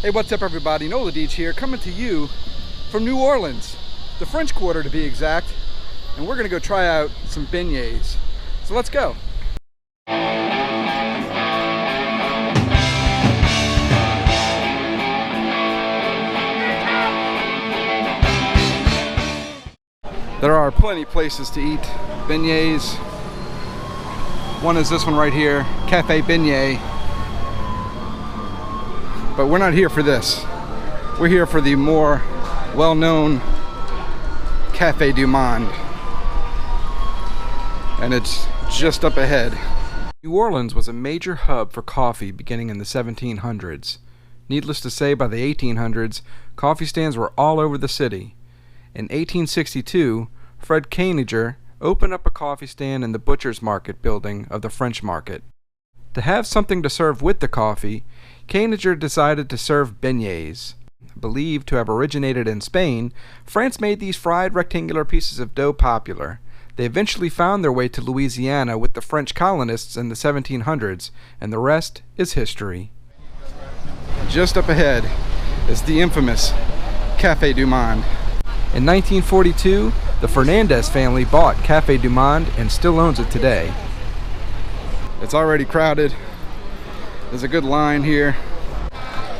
Hey, what's up everybody? Nola Deach here, coming to you from New Orleans, the French Quarter to be exact, and we're gonna go try out some beignets. So let's go. There are plenty places to eat beignets. One is this one right here, Café Beignet. But we're not here for this. We're here for the more well-known Café du Monde. And it's just up ahead. New Orleans was a major hub for coffee beginning in the 1700s. Needless to say, by the 1800s, coffee stands were all over the city. In 1862, Fred Koeniger opened up a coffee stand in the Butcher's Market building of the French Market. To have something to serve with the coffee, Koeniger decided to serve beignets. Believed to have originated in Spain, France made these fried rectangular pieces of dough popular. They eventually found their way to Louisiana with the French colonists in the 1700s, and the rest is history. Just up ahead is the infamous Café du Monde. In 1942, the Fernandez family bought Café du Monde and still owns it today. It's already crowded. There's a good line here.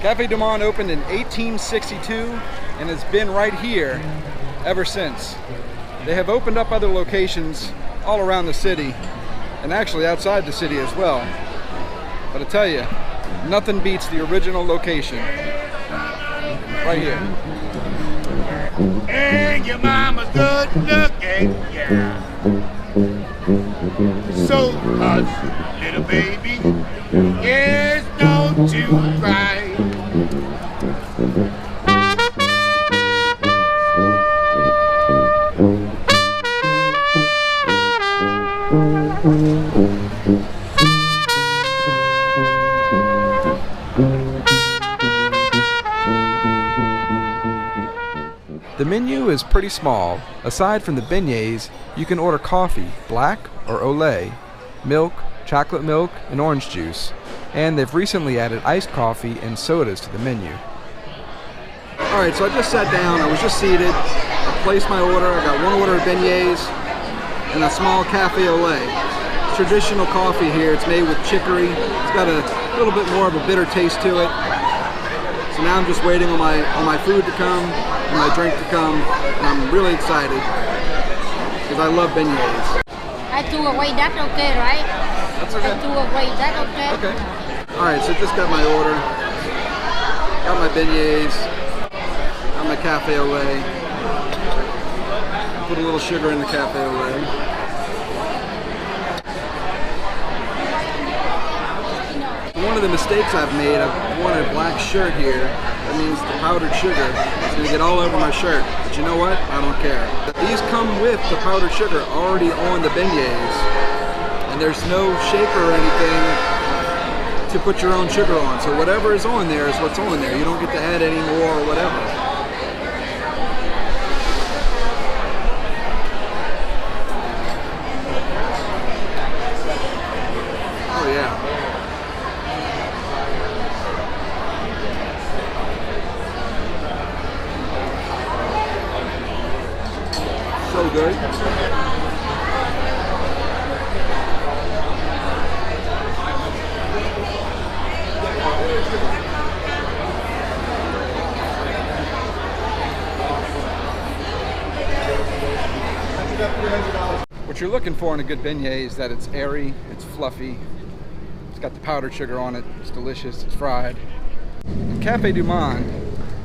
Café du Monde opened in 1862 and has been right here ever since. They have opened up other locations all around the city and actually outside the city as well. But I tell you, nothing beats the original location. Right here. And your mama's good looking, yeah. So hush, little baby. Yes, don't you cry. The menu is pretty small. Aside from the beignets, you can order coffee, black or au lait, milk, chocolate milk, and orange juice. And they've recently added iced coffee and sodas to the menu. Alright, so I just sat down, I was just seated, I placed my order, I got one order of beignets and a small cafe au lait. It's traditional coffee here, it's made with chicory, it's got a little bit more of a bitter taste to it. So now I'm just waiting on my food to come, and my drink to come, and I'm really excited, because I love beignets. I threw away, that's okay, right? That's okay. I threw away, that's okay? Okay. Alright, so just got my order. Got my beignets. Got my cafe au lait. Put a little sugar in the cafe au lait. One of the mistakes I've made, I've worn a black shirt here. That means the powdered sugar is going to get all over my shirt. But you know what? I don't care. These come with the powdered sugar already on the beignets. And there's no shaker or anything to put your own sugar on. So whatever is on there is what's on there. You don't get to add any more or whatever. Oh yeah. So good. What you're looking for in a good beignet is that it's airy, it's fluffy, it's got the powdered sugar on it, it's delicious, it's fried. And Café du Monde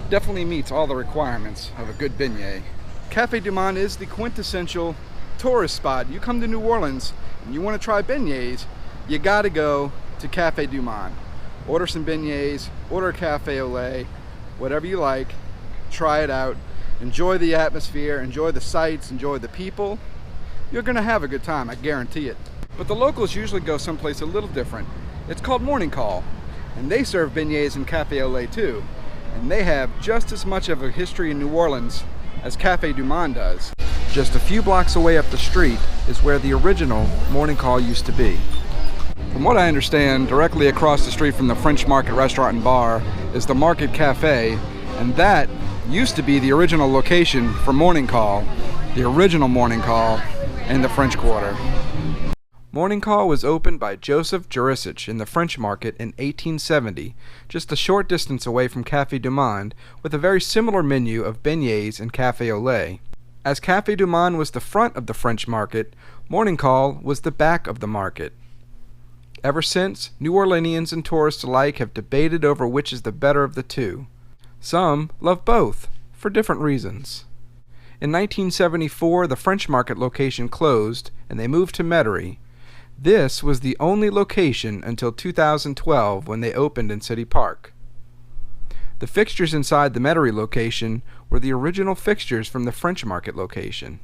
definitely meets all the requirements of a good beignet. Café du Monde is the quintessential tourist spot. You come to New Orleans and you want to try beignets, you gotta go to Café du Monde. Order some beignets, order a cafe au lait, whatever you like, try it out, enjoy the atmosphere, enjoy the sights, enjoy the people. You're gonna have a good time, I guarantee it. But the locals usually go someplace a little different. It's called Morning Call, and they serve beignets and cafe au lait too. And they have just as much of a history in New Orleans as Café du Monde does. Just a few blocks away up the street is where the original Morning Call used to be. From what I understand, directly across the street from the French Market restaurant and bar is the Market Café, and that used to be the original location for Morning Call, the original Morning Call in the French Quarter. Morning Call was opened by Joseph Jurisic in the French Market in 1870, just a short distance away from Café du Monde, with a very similar menu of beignets and café au lait. As Café du Monde was the front of the French Market, Morning Call was the back of the market. Ever since, New Orleanians and tourists alike have debated over which is the better of the two. Some love both, for different reasons. In 1974, the French Market location closed, and they moved to Metairie. This was the only location until 2012 when they opened in City Park. The fixtures inside the Metairie location were the original fixtures from the French Market location.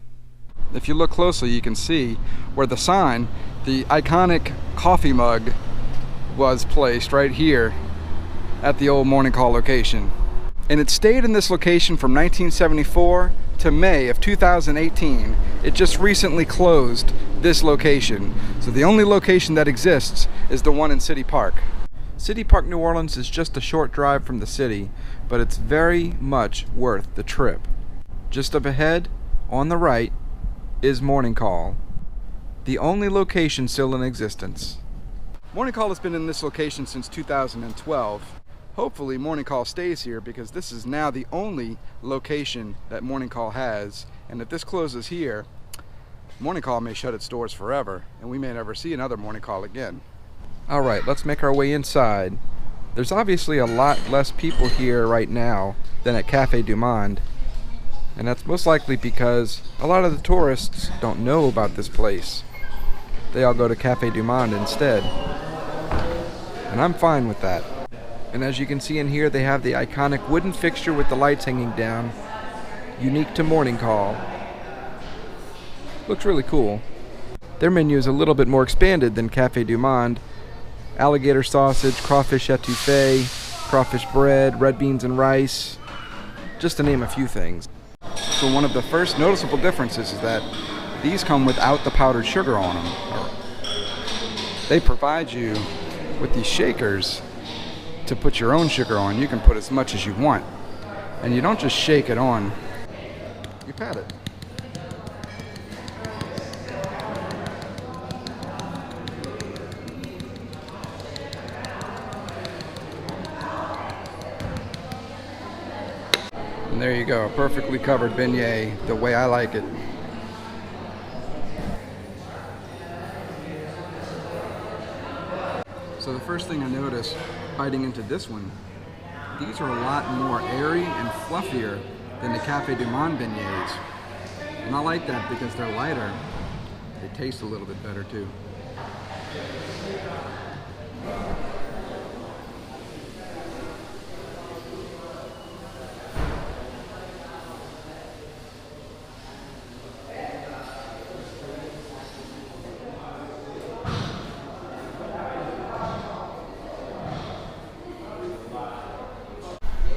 If you look closely, you can see where the sign, the iconic coffee mug, was placed right here at the old Morning Call location. And it stayed in this location from 1974 to May of 2018. It just recently closed this location. So the only location that exists is the one in City Park. City Park, New Orleans is just a short drive from the city, but it's very much worth the trip. Just up ahead, on the right, is Morning Call, the only location still in existence. Morning Call has been in this location since 2012. Hopefully Morning Call stays here because this is now the only location that Morning Call has, and if this closes here, Morning Call may shut its doors forever and we may never see another Morning Call again. Alright, let's make our way inside. There's obviously a lot less people here right now than at Café du Monde, and that's most likely because a lot of the tourists don't know about this place. They all go to Café du Monde instead, and I'm fine with that. And as you can see in here, they have the iconic wooden fixture with the lights hanging down, unique to Morning Call. Looks really cool. Their menu is a little bit more expanded than Café du Monde. Alligator sausage, crawfish etouffee, crawfish bread, red beans and rice, just to name a few things. So one of the first noticeable differences is that these come without the powdered sugar on them. They provide you with these shakers to put your own sugar on. You can put as much as you want, and you don't just shake it on, you pat it. And there you go, a perfectly covered beignet, the way I like it. So the first thing I noticed biting into this one, these are a lot more airy and fluffier than the Café du Monde beignets. And I like that because they're lighter. They taste a little bit better too.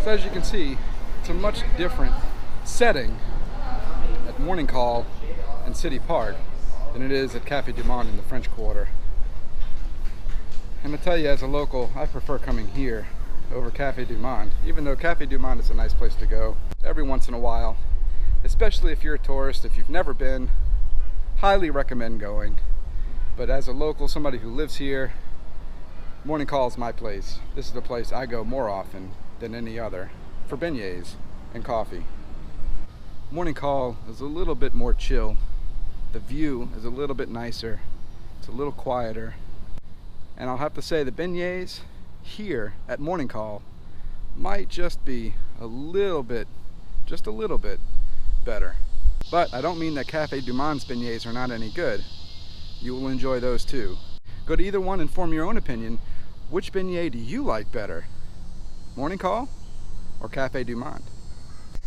So as you can see, it's a much different setting at Morning Call in City Park than it is at Café du Monde in the French Quarter. And to tell you, as a local, I prefer coming here over Café du Monde, even though Café du Monde is a nice place to go every once in a while, especially if you're a tourist. If you've never been, highly recommend going. But as a local, somebody who lives here, Morning Call is my place. This is the place I go more often than any other for beignets and coffee. Morning Call is a little bit more chill. The view is a little bit nicer. It's a little quieter. And I'll have to say the beignets here at Morning Call might just be a little bit, just a little bit better. But I don't mean that Café du Monde's beignets are not any good. You will enjoy those too. Go to either one and form your own opinion. Which beignet do you like better? Morning Call or Café du Monde?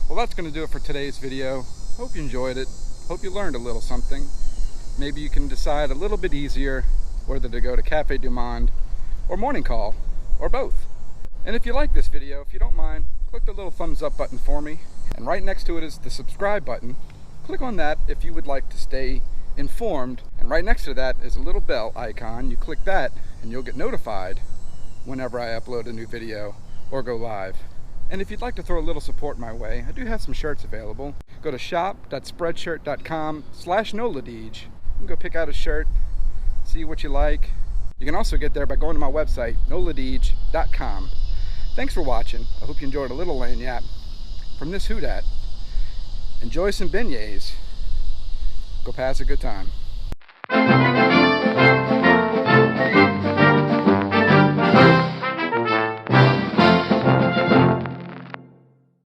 Well, that's going to do it for today's video. Hope you enjoyed it. Hope you learned a little something. Maybe you can decide a little bit easier whether to go to Café du Monde or Morning Call or both. And if you like this video, if you don't mind, click the little thumbs up button for me. And right next to it is the subscribe button. Click on that if you would like to stay informed. And right next to that is a little bell icon. You click that and you'll get notified whenever I upload a new video or go live. And if you'd like to throw a little support my way, I do have some shirts available. Go to shop.spreadshirt.com/noladige. You can go pick out a shirt, see what you like. You can also get there by going to my website, noladige.com. Thanks for watching. I hope you enjoyed a little lanyap from this hoodat. Enjoy some beignets. Go pass a good time.